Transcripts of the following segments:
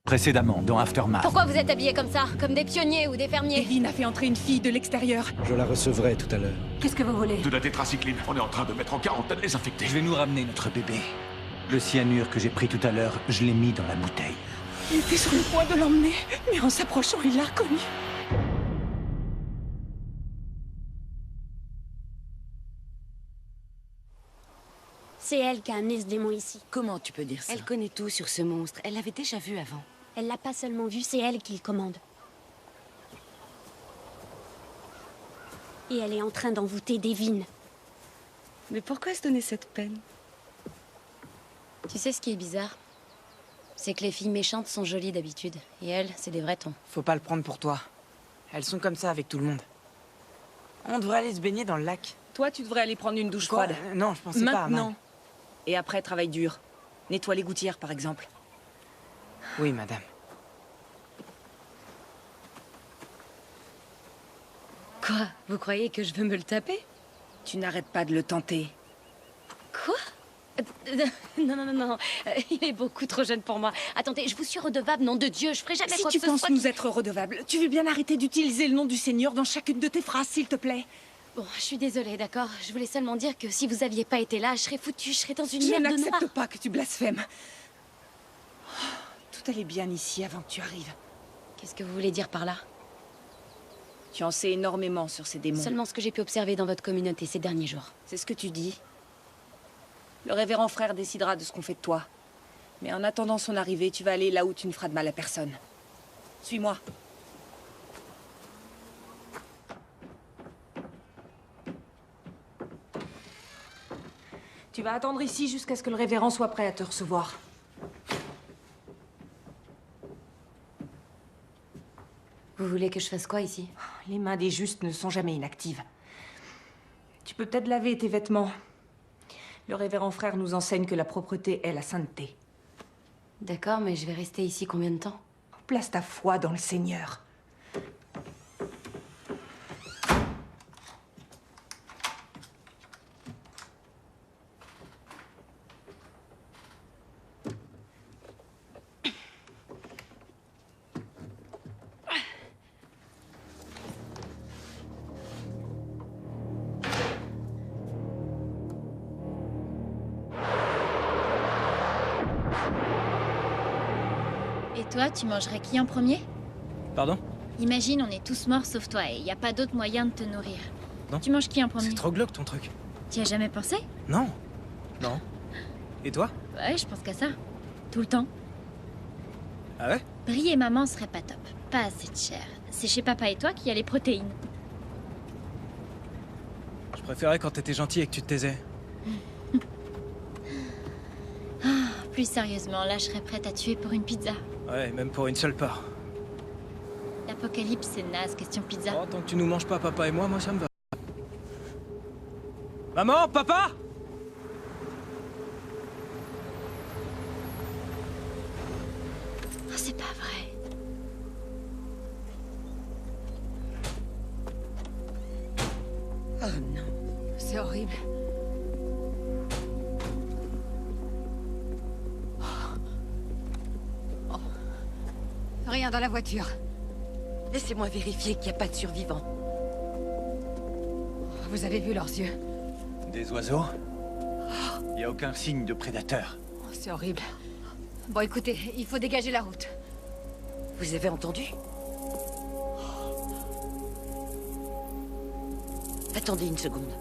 Précédemment, dans Aftermath. Pourquoi vous êtes habillés comme ça? Comme des pionniers ou des fermiers? Evin a fait entrer une fille de l'extérieur. Je la recevrai tout à l'heure. Qu'est-ce que vous voulez? De la tétracycline. On est en train de mettre en quarantaine les infectés. Je vais nous ramener notre bébé. Le cyanure que j'ai pris tout à l'heure, je l'ai mis dans la bouteille. Il était sur le point de l'emmener, mais en s'approchant, il l'a reconnu. C'est elle qui a amené ce démon ici. Comment tu peux dire ça? Elle connaît tout sur ce monstre. Elle l'avait déjà vu avant. Elle l'a pas seulement vu, c'est elle qui le commande. Et elle est en train d'envoûter Devin. Mais pourquoi se donner cette peine? Tu sais ce qui est bizarre? C'est que les filles méchantes sont jolies d'habitude. Et elles, c'est des vrais tons. Faut pas le prendre pour toi. Elles sont comme ça avec tout le monde. On devrait aller se baigner dans le lac. Toi, tu devrais aller prendre une douche Quoi? froide. Non, je pensais pas à Maintenant. mal. Et après, travail dur. Nettoie les gouttières, par exemple. Oui, madame. Quoi? Vous croyez que je veux me le taper? Tu n'arrêtes pas de le tenter. Quoi? Non, non, non, non. Il est beaucoup trop jeune pour moi. Attendez, je vous suis redevable, nom de Dieu. Je ferai jamais Si quoi tu que ce penses soit. nous être redevables, tu veux bien arrêter d'utiliser le nom du Seigneur dans chacune de tes phrases, s'il te plaît? Bon, je suis désolée, d'accord? Je voulais seulement dire que si vous aviez pas été là, je serais foutue. Je serais dans une Je merde de noir. n'accepte pas que tu blasphèmes. Oh, tout allait bien ici avant que tu arrives. Qu'est-ce que vous voulez dire par là? Tu en sais énormément sur ces démons. Seulement ce que j'ai pu observer dans votre communauté ces derniers jours. C'est ce que tu dis. Le révérend frère décidera de ce qu'on fait de toi. Mais en attendant son arrivée, tu vas aller là où tu ne feras de mal à personne. Suis-moi. Tu vas attendre ici jusqu'à ce que le révérend soit prêt à te recevoir. Vous voulez que je fasse quoi ici? Les mains des justes ne sont jamais inactives. Tu peux peut-être laver tes vêtements. Le révérend frère nous enseigne que la propreté est la sainteté. D'accord, mais je vais rester ici combien de temps? Place ta foi dans le Seigneur. Et toi, tu mangerais qui en premier? Pardon? Imagine, on est tous morts sauf toi et y a pas d'autre moyen de te nourrir. Non. Tu manges qui en premier? C'est trop glauque ton truc. Tu y as jamais pensé? Non. Non. Et toi? Ouais, je pense qu'à ça. Tout le temps. Ah ouais? Brie et maman serait pas top. Pas assez de chair. C'est chez papa et toi qu'il y a les protéines. Je préférais quand t'étais gentil et que tu te taisais. Plus sérieusement, là, je serais prête à tuer pour une pizza. Ouais, même pour une seule part. L'apocalypse, c'est naze, question pizza. Oh, tant que tu nous manges pas, papa et moi ça me va. Maman, papa! Oh, c'est pas vrai. Oh non. C'est horrible. Oh. Rien dans la voiture. Laissez-moi vérifier qu'il n'y a pas de survivants. Vous avez vu leurs yeux? Des oiseaux? Y a aucun signe de prédateur. Oh, c'est horrible. Bon, écoutez, il faut dégager la route. Vous avez entendu? Attendez une seconde.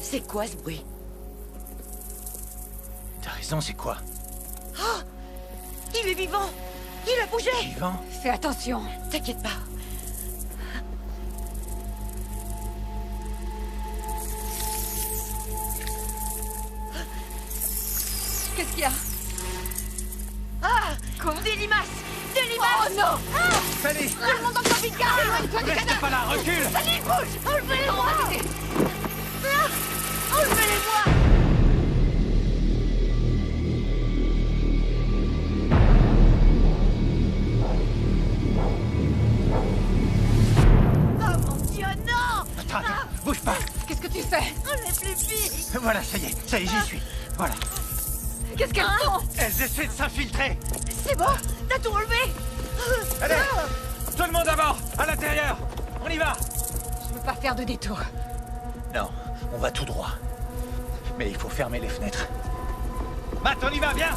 C'est quoi ce bruit? T'as raison, c'est quoi? Il est vivant! Il a bougé! Vivant? Fais attention. T'inquiète pas. Qu'est-ce qu'il y a? Ah! Quoi? Des limaces! Des limaces! Oh non! Sally! Tout le monde dans le camping-car! Éloigne-toi du Reste cadavre! pas là, recule! Allez, bouge! Enlevez-les-moi! Arrêtez. Enlevez-les-moi! Oh mon Dieu, non! Attends, bouge pas! Qu'est-ce que tu fais? Enlève les filles! Voilà, ça y est, j'y suis. Voilà. Qu'est-ce qu'elles font? Elles essaient de s'infiltrer. C'est bon? T'as tout enlevé? Allez, tout le monde à bord, à l'intérieur. On y va. Je veux pas faire de détour. Non, on va tout droit. Mais il faut fermer les fenêtres. Matt, on y va, viens.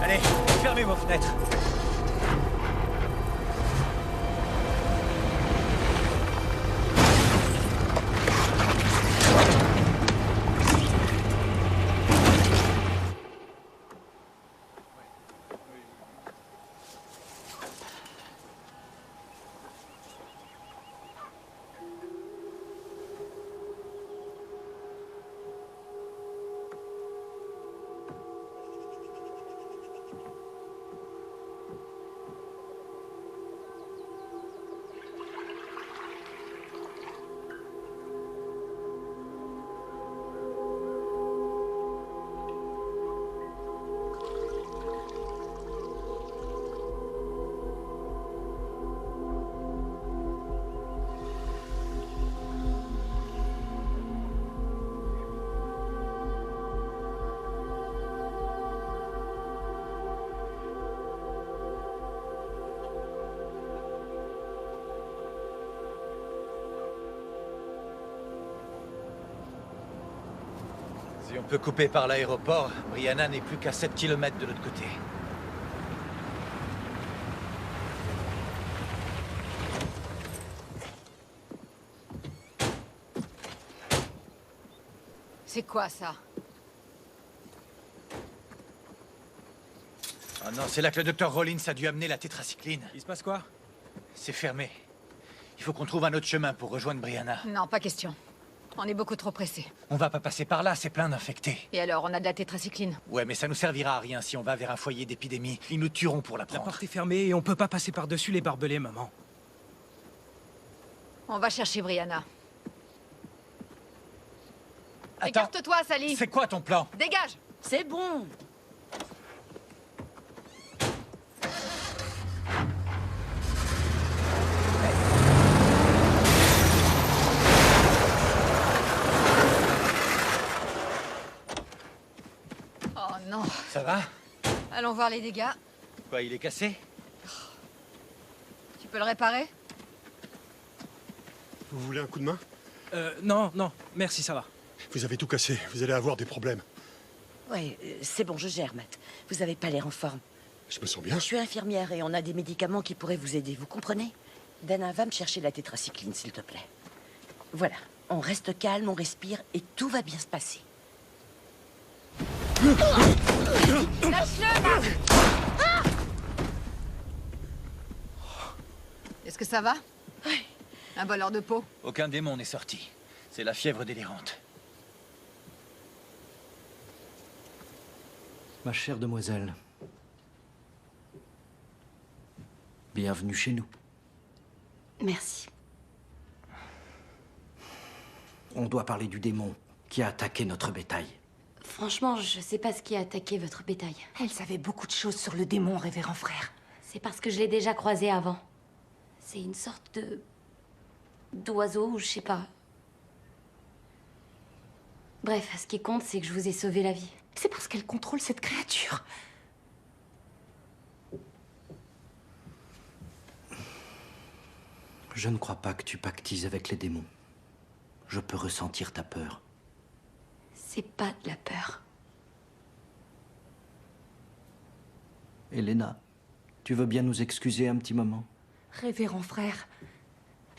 Allez, fermez vos fenêtres. Si on peut couper par l'aéroport, Brianna n'est plus qu'à 7 km de l'autre côté. C'est quoi ça? Oh non, c'est là que le docteur Rollins a dû amener la tétracycline. Il se passe quoi? C'est fermé. Il faut qu'on trouve un autre chemin pour rejoindre Brianna. Non, pas question. On est beaucoup trop pressés. On va pas passer par là, c'est plein d'infectés. Et alors, on a de la tétracycline? Ouais, mais ça nous servira à rien si on va vers un foyer d'épidémie. Ils nous tueront pour la La prendre. porte est fermée et on peut pas passer par-dessus les barbelés, maman. On va chercher Brianna. Attends, Écarte-toi, Sally! c'est quoi ton plan? Dégage! C'est bon. Oh non. Ça va? Allons voir les dégâts. Quoi, il est cassé? Tu peux le réparer? Vous voulez un coup de main? Non, non, merci, ça va. Vous avez tout cassé, vous allez avoir des problèmes. Ouais, c'est bon, je gère, Matt. Vous avez pas l'air en forme. Je me sens bien. Je suis infirmière et on a des médicaments qui pourraient vous aider, vous comprenez? Dana, va me chercher la tétracycline, s'il te plaît. Voilà, on reste calme, on respire et tout va bien se passer. Lâche-le, Matt! Ah! Est-ce que ça va? Oui. Un voleur de peau? Aucun démon n'est sorti. C'est la fièvre délirante. Ma chère demoiselle, bienvenue chez nous. Merci. On doit parler du démon qui a attaqué notre bétail. Franchement, je sais pas ce qui a attaqué votre bétail. Elle savait beaucoup de choses sur le démon, révérend frère. C'est parce que je l'ai déjà croisé avant. C'est une sorte d'oiseau, ou je sais pas. Bref, ce qui compte, c'est que je vous ai sauvé la vie. C'est parce qu'elle contrôle cette créature. Je ne crois pas que tu pactises avec les démons. Je peux ressentir ta peur. C'est pas de la peur. Elena, tu veux bien nous excuser un petit moment? Révérend frère,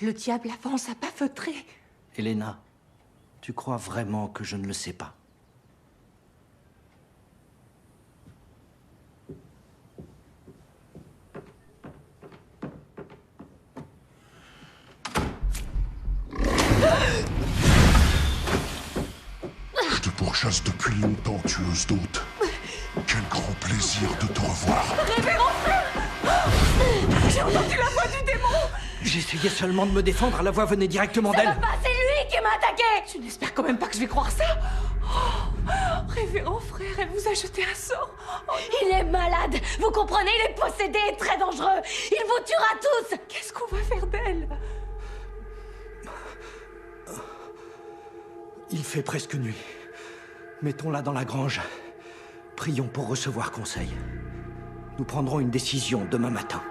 le diable avance à pas feutrer. Elena, tu crois vraiment que je ne le sais pas? Je te pourchasse depuis longtemps, tueuse d'hôtes. Quel grand plaisir de te revoir. Révérend frère! J'ai entendu la voix du démon! J'essayais seulement de me défendre, la voix venait directement d'elle. C'est lui qui m'a attaqué! Tu n'espères quand même pas que je vais croire ça? Oh, révérend frère, elle vous a jeté un sort. Oh, Il est malade! Vous comprenez? Il est possédé et très dangereux! Il vous tuera tous! qu'est-ce qu'on va faire d'elle? Il fait presque nuit. Mettons-la dans la grange. Prions pour recevoir conseil. Nous prendrons une décision demain matin.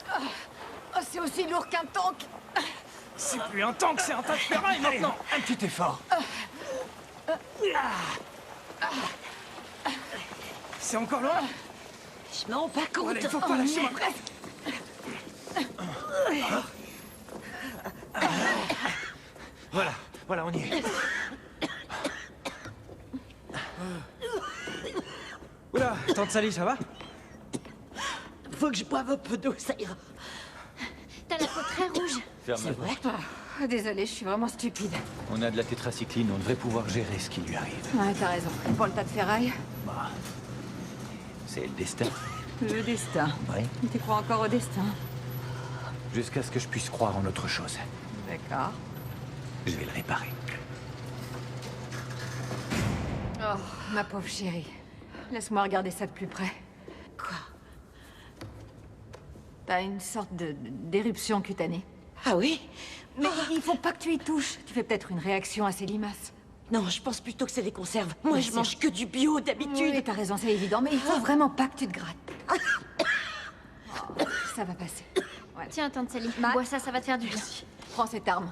Oh, c'est aussi lourd qu'un tank. C'est plus un tank, c'est un tas de ferraille maintenant. Un petit effort. C'est encore loin? Je m'en rends pas compte. Allez, faut pas lâcher ma presque. Voilà, on y est. Oula, tante Sally, ça va? Faut que je boive un peu d'eau, ça ira. T'as la peau très rouge. Ferme la porte. Ah, désolée, je suis vraiment stupide. On a de la tétracycline, on devrait pouvoir gérer ce qui lui arrive. Ouais, t'as raison. Et pour le tas de ferraille? Bah, c'est le destin. Le destin. Oui. Tu crois encore au destin? Jusqu'à ce que je puisse croire en autre chose. D'accord. Je vais le réparer. Oh, ma pauvre chérie. Laisse-moi regarder ça de plus près. Quoi? T'as une sorte d'éruption cutanée. Ah oui? Mais il faut pas que tu y touches. Tu fais peut-être une réaction à ces limaces. Non, je pense plutôt que c'est des conserves. Moi, Bien je sûr. mange que du bio d'habitude. Oui, t'as raison, c'est évident. Mais il faut vraiment pas que tu te grattes. Oh, ça va passer. Voilà. Tiens, tante Sally, Matt. bois ça, ça va te faire du bien. Prends cette arme.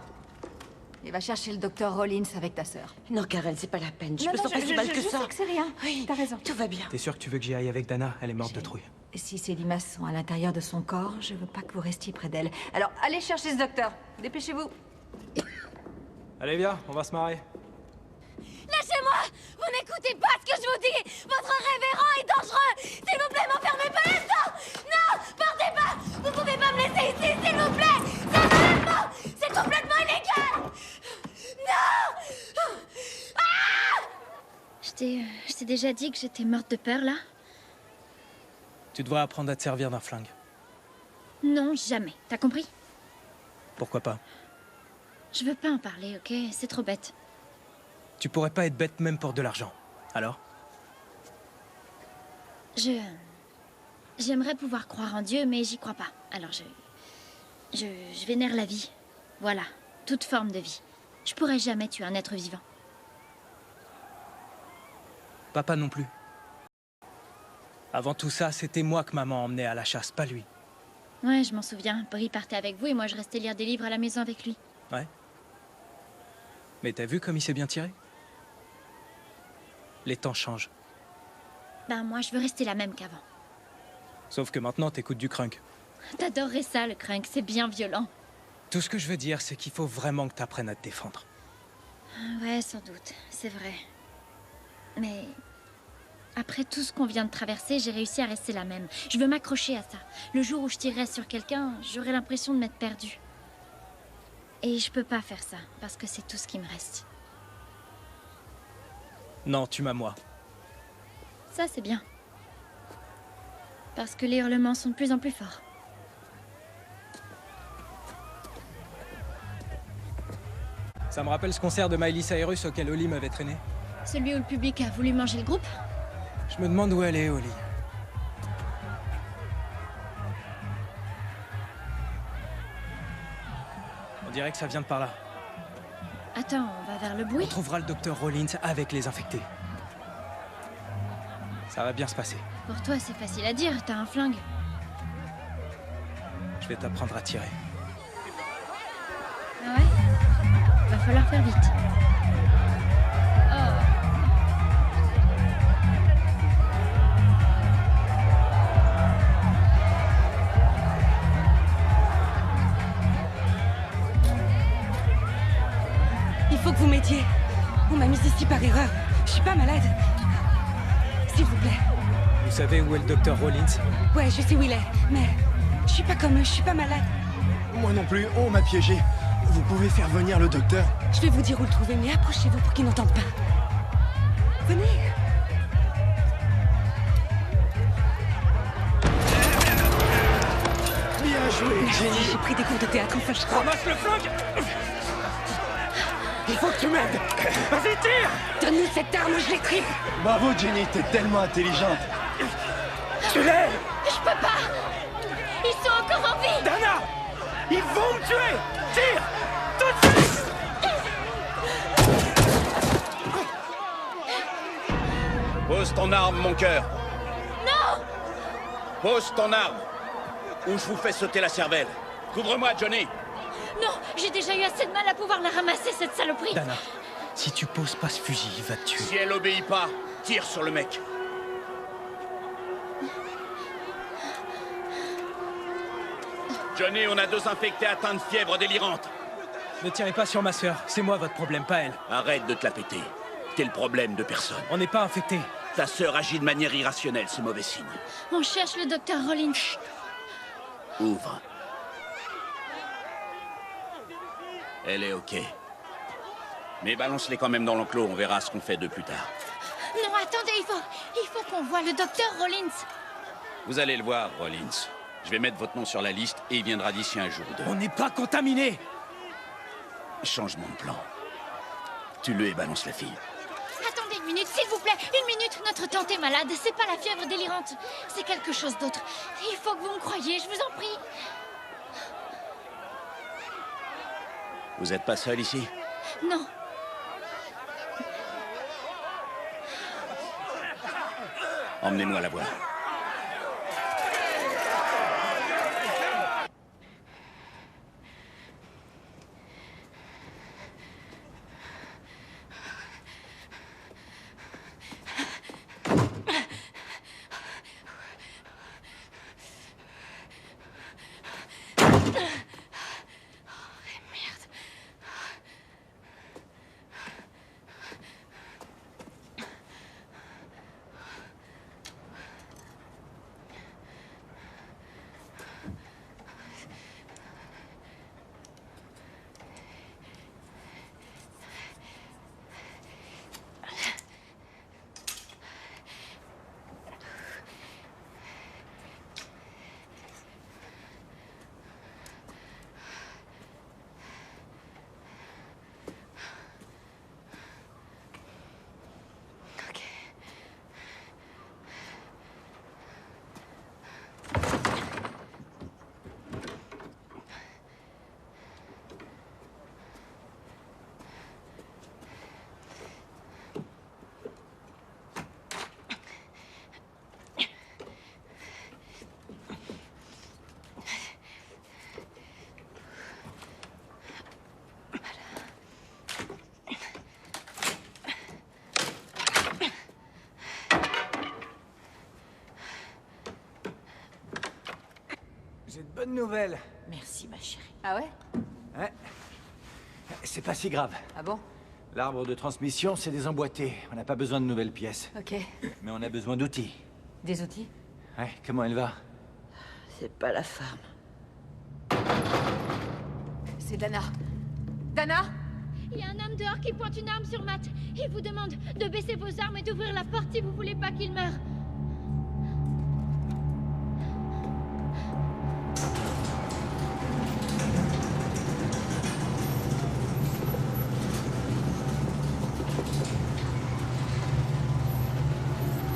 Et va chercher le docteur Rollins avec ta sœur. Non, Karen, c'est pas la peine. Je Non, me non, sens pas si mal que je ça. sais que c'est rien. Oui, T'as raison. tout va bien. T'es sûr que tu veux que j'y aille avec Dana? Elle est morte de trouille. Si ces limaces sont à l'intérieur de son corps, je veux pas que vous restiez près d'elle. Alors, allez chercher ce docteur. Dépêchez-vous. Allez, viens, on va se marrer. Lâchez-moi! Vous n'écoutez pas ce que je vous dis! Votre révérend est dangereux! S'il vous plaît, m'enfermez pas là-dedans! Non! Partez pas! Vous pouvez pas me laisser ici, s'il vous plaît! C'est un enlèvement! C'est complètement illégal! Non! Je t'ai déjà dit que j'étais morte de peur, là? Tu devrais apprendre à te servir d'un flingue. Non, jamais. T'as compris? Pourquoi pas? Je veux pas en parler, ok? C'est trop bête. Tu pourrais pas être bête même pour de l'argent. Alors? J'aimerais pouvoir croire en Dieu, mais j'y crois pas. Alors je vénère la vie. Voilà. Toute forme de vie. Je pourrais jamais tuer un être vivant. Papa non plus. Avant tout ça, c'était moi que maman emmenait à la chasse, pas lui. Ouais, je m'en souviens. Brie partait avec vous et moi je restais lire des livres à la maison avec lui. Ouais. Mais t'as vu comme il s'est bien tiré? Les temps changent. Ben moi je veux rester la même qu'avant. Sauf que maintenant, t'écoutes du crunk. T'adorerais ça, le crunk, c'est bien violent. Tout ce que je veux dire, c'est qu'il faut vraiment que t'apprennes à te défendre. Ouais, sans doute, c'est vrai. Mais après tout ce qu'on vient de traverser, j'ai réussi à rester la même. Je veux m'accrocher à ça. Le jour où je tirerai sur quelqu'un, j'aurai l'impression de m'être perdue. Et je peux pas faire ça, parce que c'est tout ce qui me reste. Non, tu m'as moi. Ça, c'est bien. Parce que les hurlements sont de plus en plus forts. Ça me rappelle ce concert de Miley Cyrus auquel Holly m'avait traîné. Celui où le public a voulu manger le groupe? Je me demande où elle est, Holly. On dirait que ça vient de par là. Attends, on va vers le On bruit? trouvera le docteur Rollins avec les infectés. Ça va bien se passer. Pour toi, c'est facile à dire, t'as un flingue. Je vais t'apprendre à tirer. Ah ouais? Va falloir faire vite. Oh. Il faut que vous m'aidiez. On m'a mise ici par erreur. Je suis pas malade. S'il vous plaît. Vous savez où est le docteur Rollins? Ouais, je sais où il est. Mais je suis pas comme eux, je suis pas malade. Moi non plus, on m'a piégé. Vous pouvez faire venir le docteur? Je vais vous dire où le trouver, mais approchez-vous pour qu'il n'entende pas. Venez. Bien joué, Jenny. J'ai pris des cours de théâtre, enfin je crois. Ramasse le flingue! Il faut que tu m'aides. Vas-y, tire! Donne-nous cette arme, je l'étripe. Bravo, Jenny, t'es tellement intelligente. Tu l'es! Je peux pas! Ils sont encore en vie! Dana! Ils vont me tuer! Tire! Tout de suite! Pose ton arme, mon cœur. Non! Pose ton arme. Ou je vous fais sauter la cervelle. Couvre-moi, Johnny. Non, j'ai déjà eu assez de mal à pouvoir la ramasser, cette saloperie. Dana, si tu poses pas ce fusil, il va te tuer. Si elle obéit pas, tire sur le mec. Johnny, on a 2 infectés atteints de fièvre délirante. Ne tirez pas sur ma sœur, c'est moi votre problème, pas elle. Arrête de te la péter. T'es le problème de personne. On n'est pas infectés. Ta sœur agit de manière irrationnelle, c'est mauvais signe. On cherche le docteur Rollins. Ouvre. Elle est ok. Mais balance-les quand même dans l'enclos, on verra ce qu'on fait de plus tard. Non, attendez, il faut qu'on voie le docteur Rollins. Vous allez le voir, Rollins. Je vais mettre votre nom sur la liste et il viendra d'ici un jour ou 2. On n'est pas contaminés. Changement de plan. Tue-le et balance la fille. Attendez une minute, s'il vous plaît. Une minute, notre tante est malade. C'est pas la fièvre délirante. C'est quelque chose d'autre. Il faut que vous me croyiez, je vous en prie. Vous êtes pas seul ici? Non. Emmenez-moi la voir. J'ai de bonnes nouvelles. Merci, ma chérie. Ah ouais? Ouais. C'est pas si grave. Ah bon? L'arbre de transmission s'est désemboîté. On n'a pas besoin de nouvelles pièces. Ok. Mais on a besoin d'outils. Des outils? Ouais, comment elle va? C'est pas la femme. C'est Dana. Dana? Il y a un homme dehors qui pointe une arme sur Matt. Il vous demande de baisser vos armes et d'ouvrir la porte si vous voulez pas qu'il meure.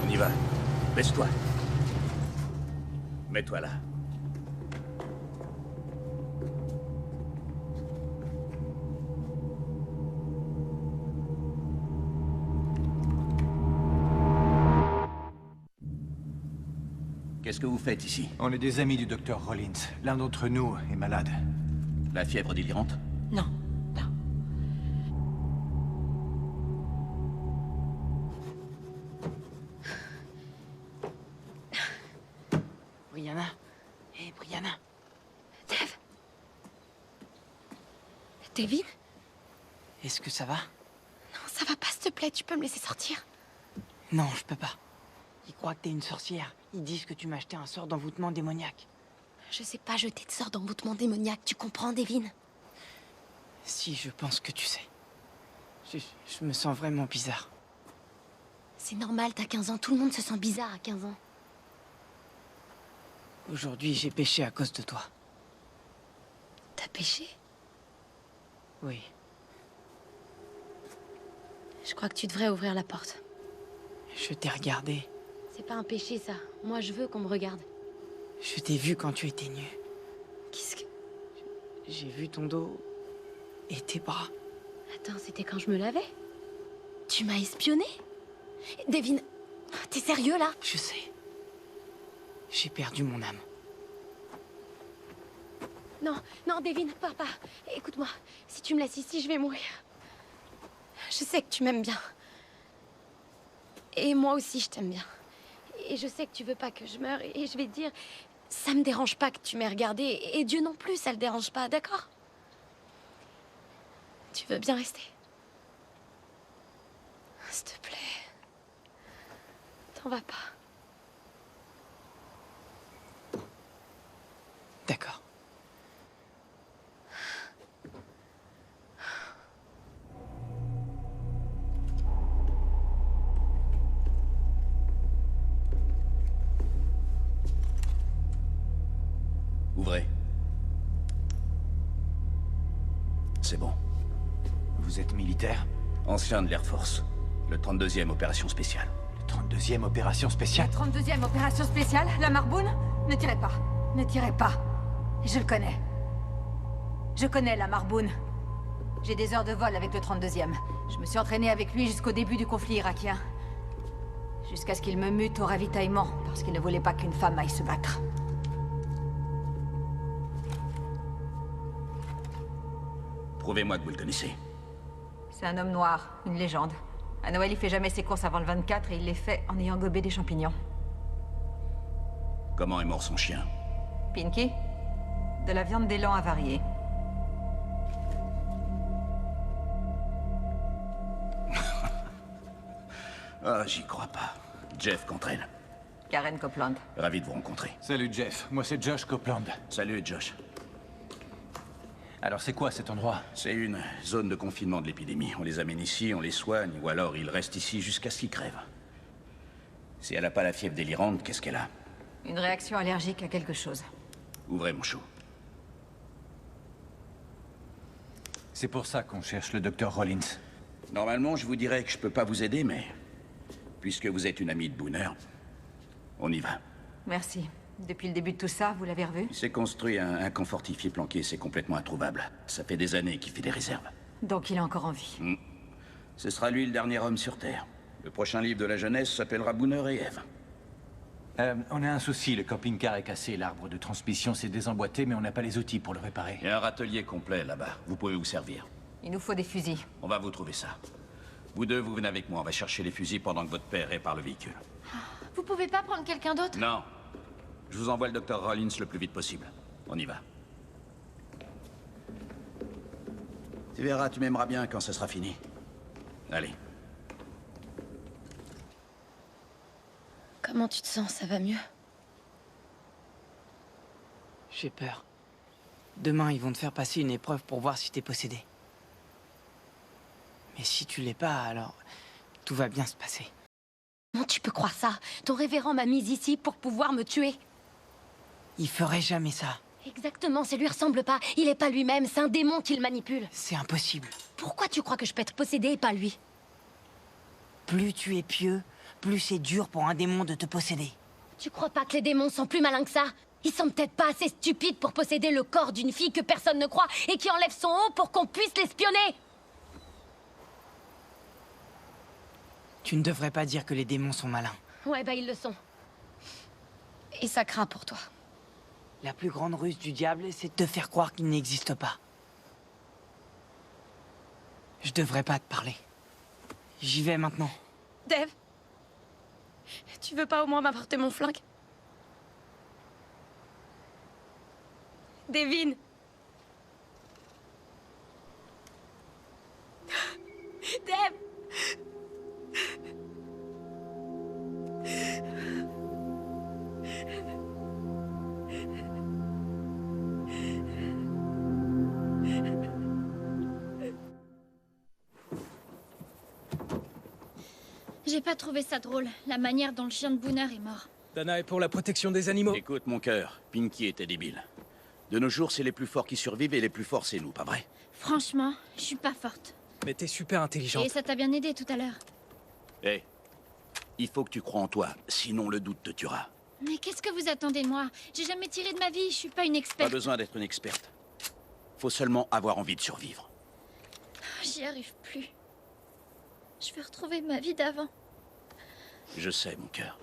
On y va. Baisse-toi. Mets-toi là. Qu'est-ce que vous faites ici? On est des amis du docteur Rollins. L'un d'entre nous est malade. La fièvre délirante? Non, non. Brianna. Hé, Brianna. Dave. David? Est-ce que ça va? Non, ça va pas, s'il te plaît, tu peux me laisser sortir? Non, je peux pas. Ils croient que t'es une sorcière. Ils disent que tu m'as acheté un sort d'envoûtement démoniaque. Je sais pas jeter de sorts d'envoûtement démoniaque, tu comprends, Devin? Si, je pense que tu sais. Je me sens vraiment bizarre. C'est normal, t'as 15 ans, tout le monde se sent bizarre à 15 ans. Aujourd'hui, j'ai péché à cause de toi. T'as péché? Oui. Je crois que tu devrais ouvrir la porte. Je t'ai regardé. C'est pas un péché, ça. Moi, je veux qu'on me regarde. Je t'ai vu quand tu étais nue. Qu'est-ce que... J'ai vu ton dos et tes bras. Attends, c'était quand je me lavais? Tu m'as espionné? Devin, t'es sérieux là? Je sais. J'ai perdu mon âme. Non, non, Devin, papa, écoute-moi. Si tu me laisses ici, je vais mourir. Je sais que tu m'aimes bien. Et moi aussi, je t'aime bien. Et je sais que tu veux pas que je meure. Et je vais te dire, ça me dérange pas que tu m'aies regardé. Et Dieu non plus, ça le dérange pas, d'accord? Tu veux bien rester? S'il te plaît. T'en vas pas. D'accord. Ouvrez. C'est bon. Vous êtes militaire? Ancien de l'Air Force. Le 32e Opération Spéciale. Le 32e Opération Spéciale? La 32e opération spéciale, la Marboune? Ne tirez pas. Ne tirez pas. Je le connais. Je connais la Marboune. J'ai des heures de vol avec le 32e. Je me suis entraînée avec lui jusqu'au début du conflit irakien. Jusqu'à ce qu'il me mute au ravitaillement, parce qu'il ne voulait pas qu'une femme aille se battre. Prouvez-moi que vous le connaissez. C'est un homme noir, une légende. À Noël, il fait jamais ses courses avant le 24 et il les fait en ayant gobé des champignons. Comment est mort son chien? Pinky? De la viande d'élan avariée. Ah, j'y crois pas. Jeff Cantrell. Karen Copeland. Ravi de vous rencontrer. Salut Jeff, moi c'est Josh Copeland. Salut Josh. Alors c'est quoi cet endroit? C'est une zone de confinement de l'épidémie. On les amène ici, on les soigne, ou alors ils restent ici jusqu'à ce qu'ils crèvent. Si elle n'a pas la fièvre délirante, qu'est-ce qu'elle a? Une réaction allergique à quelque chose. Ouvrez mon chou. C'est pour ça qu'on cherche le docteur Rollins. Normalement, je vous dirais que je peux pas vous aider, mais... puisque vous êtes une amie de Booner, on y va. Merci. Depuis le début de tout ça, vous l'avez revu? Il s'est construit un camp fortifié planqué, c'est complètement introuvable. Ça fait des années qu'il fait des réserves. Donc il est encore en vie. Ce sera lui le dernier homme sur Terre. Le prochain livre de la jeunesse s'appellera Booner et Eve. On a un souci, le camping-car est cassé, l'arbre de transmission s'est désemboîté, mais on n'a pas les outils pour le réparer. Il y a un râtelier complet là-bas, vous pouvez vous servir. Il nous faut des fusils. On va vous trouver ça. Vous deux, vous venez avec moi, on va chercher les fusils pendant que votre père répare le véhicule. Vous pouvez pas prendre quelqu'un d'autre? Non. Je vous envoie le docteur Rollins le plus vite possible. On y va. Tu verras, tu m'aimeras bien quand ça sera fini. Allez. Comment tu te sens? Ça va mieux? J'ai peur. Demain, ils vont te faire passer une épreuve pour voir si t'es possédé. Mais si tu l'es pas, alors tout va bien se passer. Comment tu peux croire ça? Ton révérend m'a mise ici pour pouvoir me tuer. Il ferait jamais ça. Exactement, ça lui ressemble pas. Il est pas lui-même, c'est un démon qu'il manipule. C'est impossible. Pourquoi tu crois que je peux être possédée et pas lui? Plus tu es pieux, plus c'est dur pour un démon de te posséder. Tu crois pas que les démons sont plus malins que ça? Ils sont peut-être pas assez stupides pour posséder le corps d'une fille que personne ne croit et qui enlève son haut pour qu'on puisse l'espionner. Tu ne devrais pas dire que les démons sont malins. Ouais, bah ils le sont. Et ça craint pour toi. La plus grande ruse du diable, c'est de te faire croire qu'il n'existe pas. Je devrais pas te parler. J'y vais maintenant. Dave, tu veux pas au moins m'apporter mon flingue? Devin. Dave. J'ai pas trouvé ça drôle, la manière dont le chien de Booner est mort. Dana est pour la protection des animaux. Écoute, mon cœur, Pinky était débile. De nos jours, c'est les plus forts qui survivent et les plus forts, c'est nous, pas vrai? Franchement, je suis pas forte. Mais t'es super intelligente. Et ça t'a bien aidé tout à l'heure. Hé, il faut que tu crois en toi, sinon le doute te tuera. Mais qu'est-ce que vous attendez de moi? J'ai jamais tiré de ma vie, je suis pas une Pas experte. besoin d'être une experte. Faut seulement avoir envie de survivre. J'y arrive plus. Je veux retrouver ma vie d'avant. Je sais, mon cœur.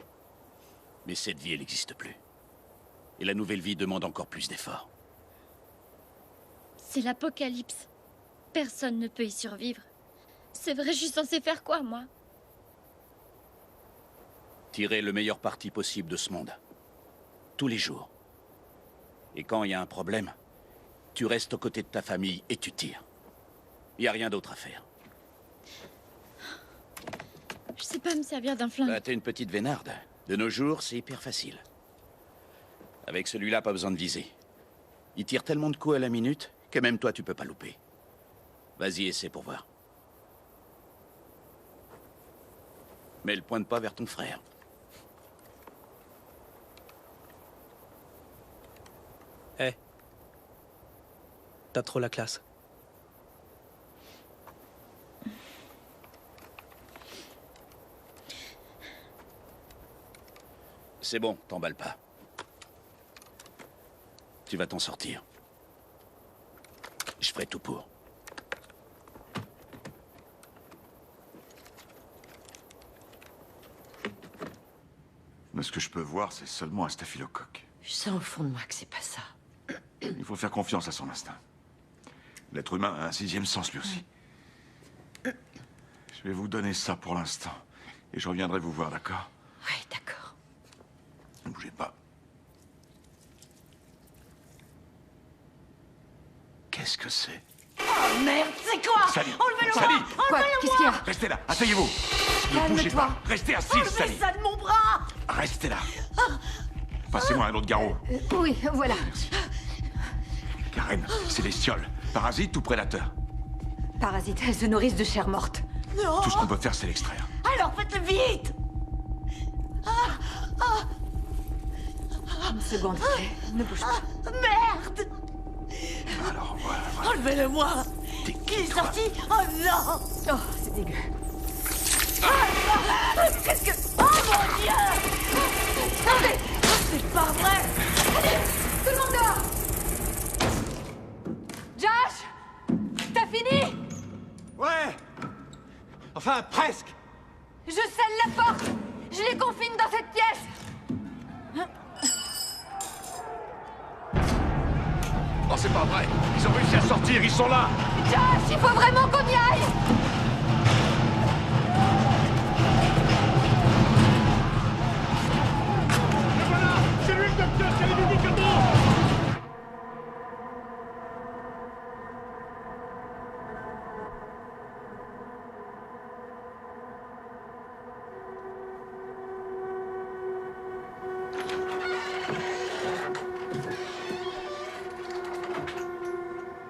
Mais cette vie, elle n'existe plus. Et la nouvelle vie demande encore plus d'efforts. C'est l'apocalypse. Personne ne peut y survivre. C'est vrai, je suis censée faire quoi, moi? Tirer le meilleur parti possible de ce monde. Tous les jours. Et quand il y a un problème, tu restes aux côtés de ta famille et tu tires. Il n'y a rien d'autre à faire. Je sais pas me servir d'un flingue. Bah, t'es une petite vénarde. De nos jours, c'est hyper facile. Avec celui-là, pas besoin de viser. Il tire tellement de coups à la minute que même toi, tu peux pas louper. Vas-y, essaie pour voir. Mais le pointe pas vers ton frère. Hé. T'as trop la classe. C'est bon, t'emballe pas. Tu vas t'en sortir. Je ferai tout pour. Mais ce que je peux voir, c'est seulement un staphylocoque. Je sens au fond de moi que c'est pas ça. Il faut faire confiance à son instinct. L'être humain a un sixième sens, lui aussi. Je vais vous donner ça pour l'instant. Et je reviendrai vous voir, d'accord? Oui, d'accord. Ne bougez pas. Qu'est-ce que c'est? Oh merde, c'est quoi? Sally! Enlevez-le-moi! Sally! Quoi? Qu'est-ce qu'il y a? Restez là, asseyez-vous! Ne bougez pas! Restez assis, Sally! Enlevez ça de mon bras! Restez là! Passez-moi un autre garrot. Oui, voilà. Karen, célestiole, parasite ou prédateur? Parasites, elles se nourrissent de chair morte. Non! Tout ce qu'on peut faire, c'est l'extraire. Alors faites-le vite! Une seconde, ne bouge pas. Merde! Alors, voilà. Enlevez-le-moi! T'es Il est qui, toi? sorti! Oh non! Oh, c'est dégueu. Qu'est-ce que... Oh mon Dieu! Attendez! C'est pas vrai! Allez, tout le monde dehors! Josh! T'as fini? Ouais. Enfin, presque. Je scelle la porte! Je les confine dans cette pièce! Oh, c'est pas vrai! Ils ont réussi à sortir, ils sont là! Josh, il faut vraiment qu'on y aille! C'est lui le docteur, c'est les médicaments!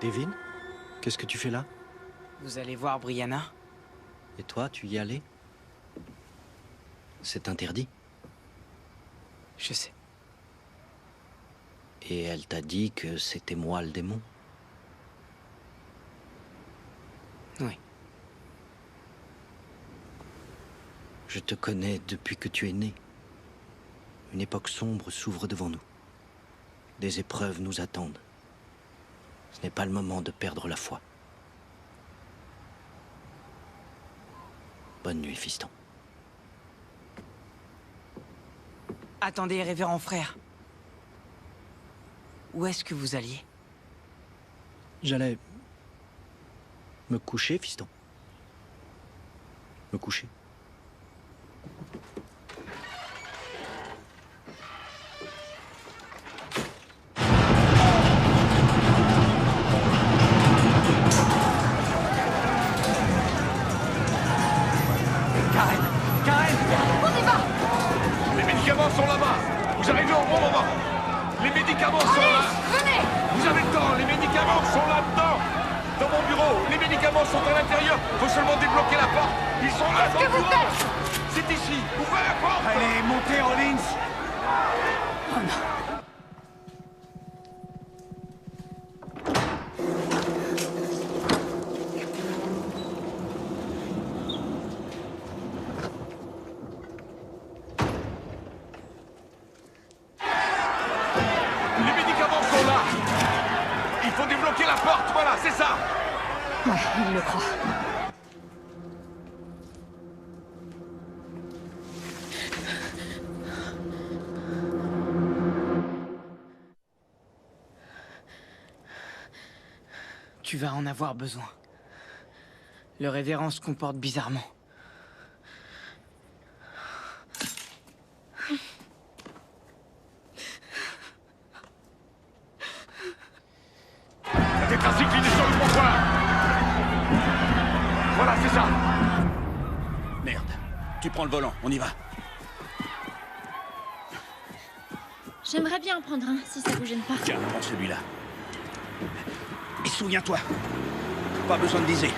Devin, qu'est-ce que tu fais là? Vous allez voir Brianna? Et toi, tu y allais? C'est interdit. Je sais. Et elle t'a dit que c'était moi le démon? Oui. Je te connais depuis que tu es né. Une époque sombre s'ouvre devant nous. Des épreuves nous attendent. Ce n'est pas le moment de perdre la foi. Bonne nuit, fiston. Attendez, révérend frère. Où est-ce que vous alliez? J'allais me coucher, fiston. Me coucher. Les médicaments sont là-bas! Vous arrivez au bon moment! Les médicaments sont là! Venez! Vous avez le temps! Les médicaments sont là-dedans! Dans mon bureau! Les médicaments sont à l'intérieur! Faut seulement débloquer la porte! Ils sont là dans le bureau! C'est ici! Ouvrez la porte! Allez, montez, Rollins! Oh non. Les médicaments sont là! Il faut débloquer la porte! Il le croit. Tu vas en avoir besoin. Le révérend se comporte bizarrement. La tétracycline est sur le comptoir. Voilà, c'est ça. Merde. Tu prends le volant, on y va. J'aimerais bien en prendre un, si ça vous gêne pas. Tiens, prends celui-là. Et souviens-toi, pas besoin de viser.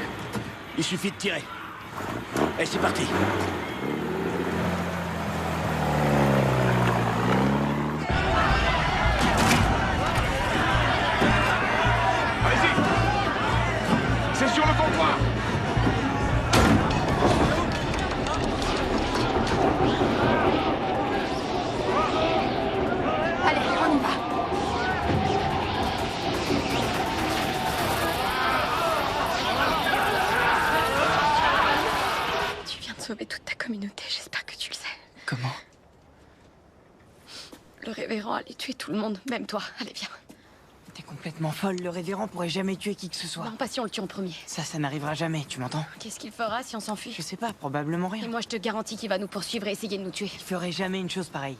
Il suffit de tirer. Et c'est parti. Allez-y. C'est sur le comptoir. Allez, on y va. Tu viens de sauver toute ta communauté, j'espère que tu le sais. Comment? Le révérend allait tuer tout le monde, même toi. Allez, viens. T'es complètement folle, le révérend pourrait jamais tuer qui que ce soit. Non, pas si on le tue en premier. Ça n'arrivera jamais, tu m'entends? Qu'est-ce qu'il fera si on s'enfuit? Je sais pas, probablement rien. Et moi, je te garantis qu'il va nous poursuivre et essayer de nous tuer. Il ferait jamais une chose pareille.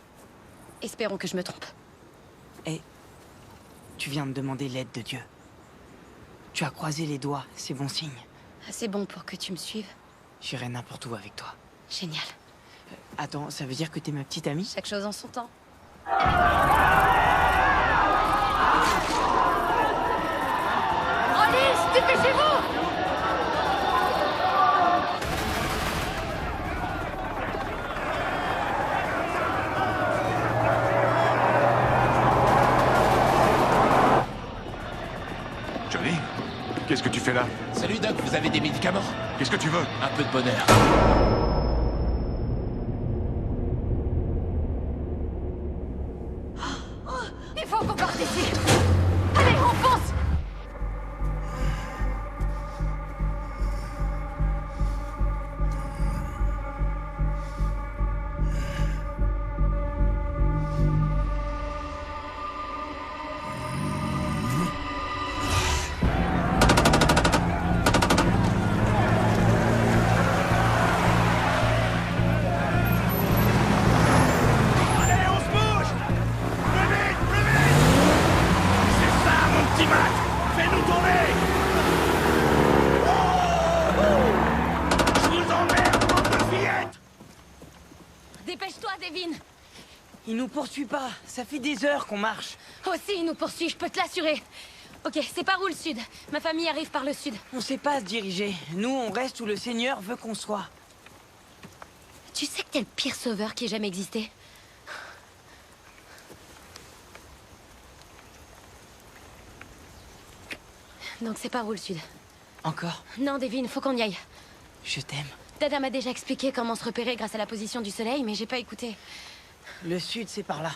Espérons que je me trompe. Et tu viens de demander l'aide de Dieu. Tu as croisé les doigts, c'est bon signe. Assez bon pour que tu me suives. J'irai n'importe où avec toi. Génial. Attends, ça veut dire que t'es ma petite amie? Chaque chose en son temps. Alice, dépêchez-vous! Johnny, qu'est-ce que tu fais là? Salut Doc, vous avez des médicaments? Qu'est-ce que tu veux? Un peu de bonheur. Il faut qu'on parte d'ici! Allez, on fonce! Allez, on se bouge! Plus vite, plus vite! C'est ça, mon petit Mac! Fais-nous tourner! Je vous emmerde, bande de fillettes! Dépêche-toi, Devin! Il nous poursuit pas, ça fait des heures qu'on marche. Aussi, il nous poursuit, je peux te l'assurer. Ok, c'est par où le sud? Ma famille arrive par le sud. On sait pas se diriger. Nous, on reste où le Seigneur veut qu'on soit. Tu sais que t'es le pire sauveur qui ait jamais existé? Donc c'est par où le sud? Encore? Non, Devin, faut qu'on y aille. Je t'aime. Dada m'a déjà expliqué comment se repérer grâce à la position du soleil, mais j'ai pas écouté. Le sud, c'est par là.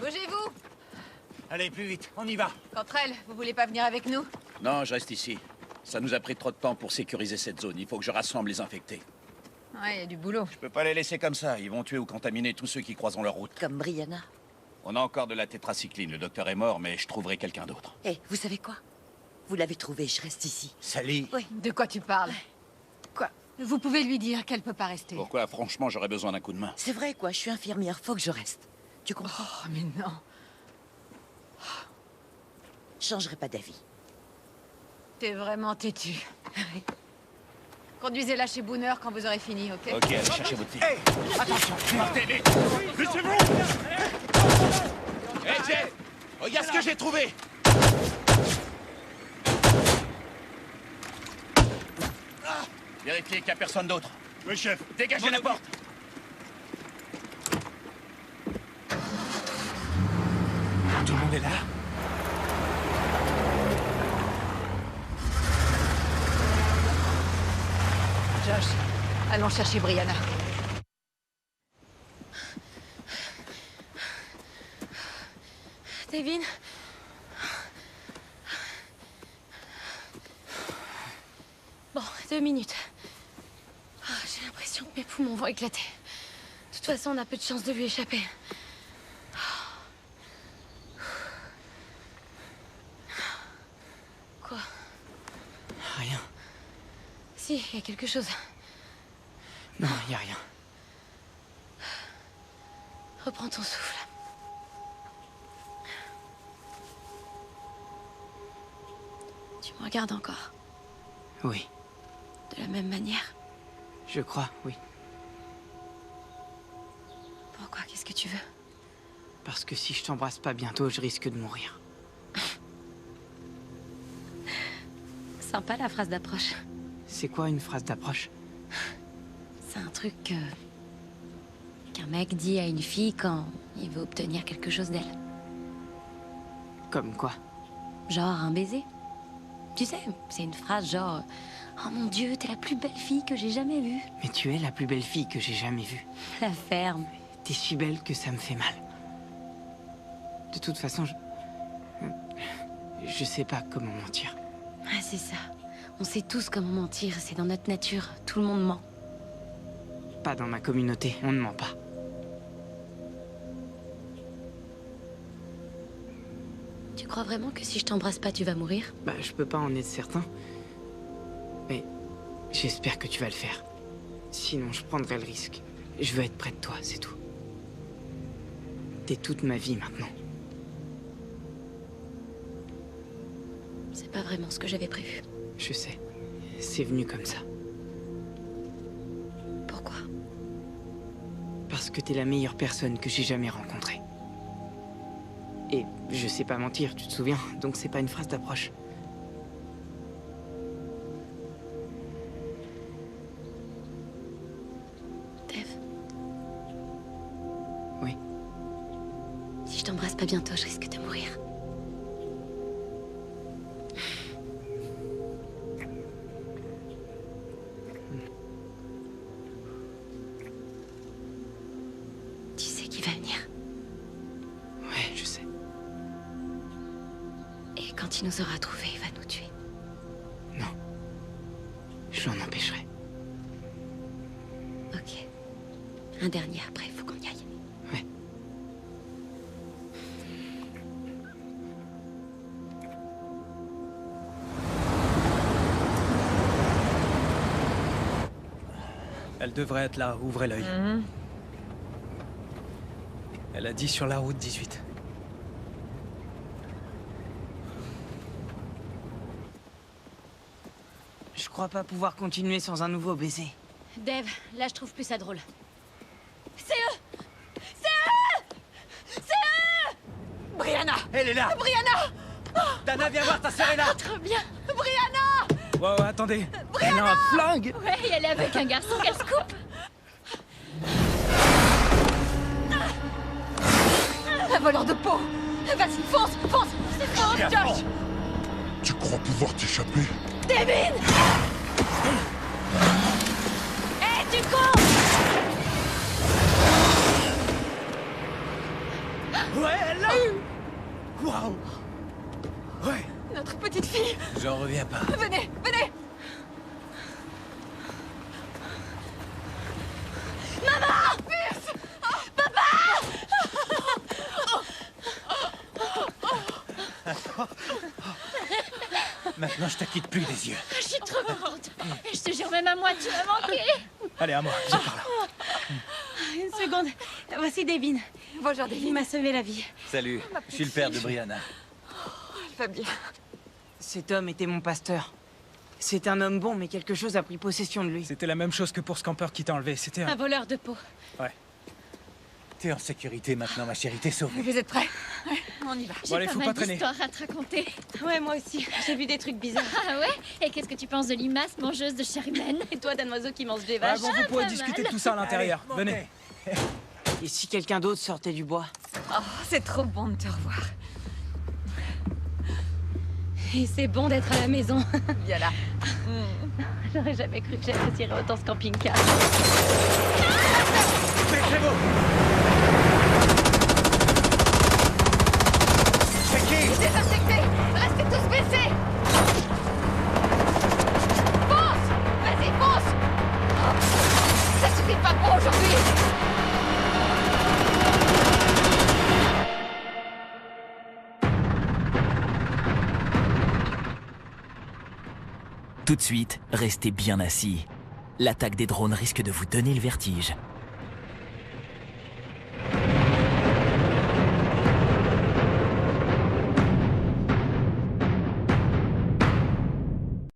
Bougez-vous! Allez, plus vite, on y va. Cantrell, vous voulez pas venir avec nous? Non, je reste ici. Ça nous a pris trop de temps pour sécuriser cette zone. Il faut que je rassemble les infectés. Ouais, il y a du boulot. Je peux pas les laisser comme ça. Ils vont tuer ou contaminer tous ceux qui croiseront leur route. Comme Brianna. On a encore de la tétracycline. Le docteur est mort, mais je trouverai quelqu'un d'autre. Eh, vous savez quoi? Vous l'avez trouvé, je reste ici. Sally. Oui, de quoi tu parles? Quoi? Vous pouvez lui dire qu'elle peut pas rester. Pourquoi? Franchement, j'aurais besoin d'un coup de main. C'est vrai, quoi, je suis infirmière, faut que je reste. Tu comprends? Oh, mais non. Je changerai pas d'avis. T'es vraiment têtu. Conduisez-la chez Booner quand vous aurez fini, ok? Ok, allez chercher votre fille. Hey, attention, Partez, vite! Laissez-vous! Hé, Jeff! Regarde ce que j'ai trouvé! Vérifiez qu'il n'y a personne d'autre. Oui, chef. Dégagez la porte! tout le monde est là? Josh, allons chercher Brianna. Devin. Bon, 2 minutes. Ah, j'ai l'impression que mes poumons vont éclater. De toute façon, on a peu de chance de lui échapper. Quoi? Rien. Si, il y a quelque chose. Non, y a rien. Reprends ton souffle. Tu me regardes encore? Oui. De la même manière? Je crois, oui. Pourquoi? Qu'est-ce que tu veux? Parce que si je t'embrasse pas bientôt, je risque de mourir. Sympa la phrase d'approche. C'est quoi une phrase d'approche? C'est un truc qu'un mec dit à une fille quand il veut obtenir quelque chose d'elle. Comme quoi? Genre un baiser. Tu sais, c'est une phrase genre « Oh mon Dieu, t'es la plus belle fille que j'ai jamais vue. » Mais tu es la plus belle fille que j'ai jamais vue. La ferme. T'es si belle que ça me fait mal. De toute façon, je sais pas comment mentir. Ah, c'est ça. On sait tous comment mentir, c'est dans notre nature. Tout le monde ment. Pas dans ma communauté, on ne ment pas. Tu crois vraiment que si je t'embrasse pas, tu vas mourir? Bah, je peux pas en être certain. Mais j'espère que tu vas le faire. Sinon, je prendrai le risque. Je veux être près de toi, c'est tout. T'es toute ma vie maintenant. C'est pas vraiment ce que j'avais prévu. Je sais. C'est venu comme ça. Pourquoi? Parce que t'es la meilleure personne que j'ai jamais rencontrée. Et je sais pas mentir, tu te souviens, donc c'est pas une phrase d'approche. Dev. Oui. Si je t'embrasse pas bientôt, je risque de mourir. Tu sais qui va venir. Ouais, je sais. Et quand il nous aura trouvés, il va nous tuer. Non. Je l'en empêcherai. Ok. Un dernier après, il faut qu'on y aille. Ouais. Elle devrait être là, ouvrez l'œil. Elle a dit sur la route 18. Je crois pas pouvoir continuer sans un nouveau baiser. Dev, là je trouve plus ça drôle. C'est eux! C'est eux! C'est eux! Brianna! Elle est là! Brianna! Dana, viens voir, ta sœur est là! Très bien! Brianna! Ouais, attendez. Elle a un flingue! Ouais, elle est avec un garçon qu'elle se coupe! Un voleur de peau! Vas-y, fonce! Fonce! C'est fort, Josh! Tu crois pouvoir t'échapper? Devin! Hé, tu con! Ouais, elle l'a eu! Waouh! Ouais, Notre petite fille! j'en reviens pas. Venez! Venez! Maman! Pierce! Maintenant, je te quitte plus des yeux. Je suis trop contente! Je te jure, même à moi, tu m'as manqué! Allez, à moi, viens par là. Une seconde. Voici Devin. Bonjour, Il Devin. m'a sauvé la vie. Salut, je suis le père de Brianna. Elle va bien. Cet homme était mon pasteur. C'est un homme bon, mais quelque chose a pris possession de lui. C'était la même chose que pour ce campeur qui t'a enlevé. C'était Un voleur de peau. Ouais. T'es en sécurité maintenant, ma chérie, t'es sauvée. Vous êtes prêts? Ouais, on y va. Bon, allez, faut pas traîner. J'ai pas mal d'histoires à te raconter. Ouais, moi aussi. J'ai vu des trucs bizarres. Ah ouais? Et qu'est-ce que tu penses de limace mangeuse de chair humaine? Et toi, d'un oiseau qui mange des Ouais, vaches? bon, vous pourrez discuter de tout ça à l'intérieur. Venez. Et si quelqu'un d'autre sortait du bois? Oh, c'est trop bon de te revoir. Et c'est bon d'être à la maison. Viens là. J'aurais jamais cru que j'apprécierais autant ce camping-car. Dépêchez-vous! C'est qui? Désinfectez! Restez tous baissés! Fonce! Vas-y, fonce! Oh, ça suffit pas pour aujourd'hui! Tout de suite, restez bien assis. L'attaque des drones risque de vous donner le vertige.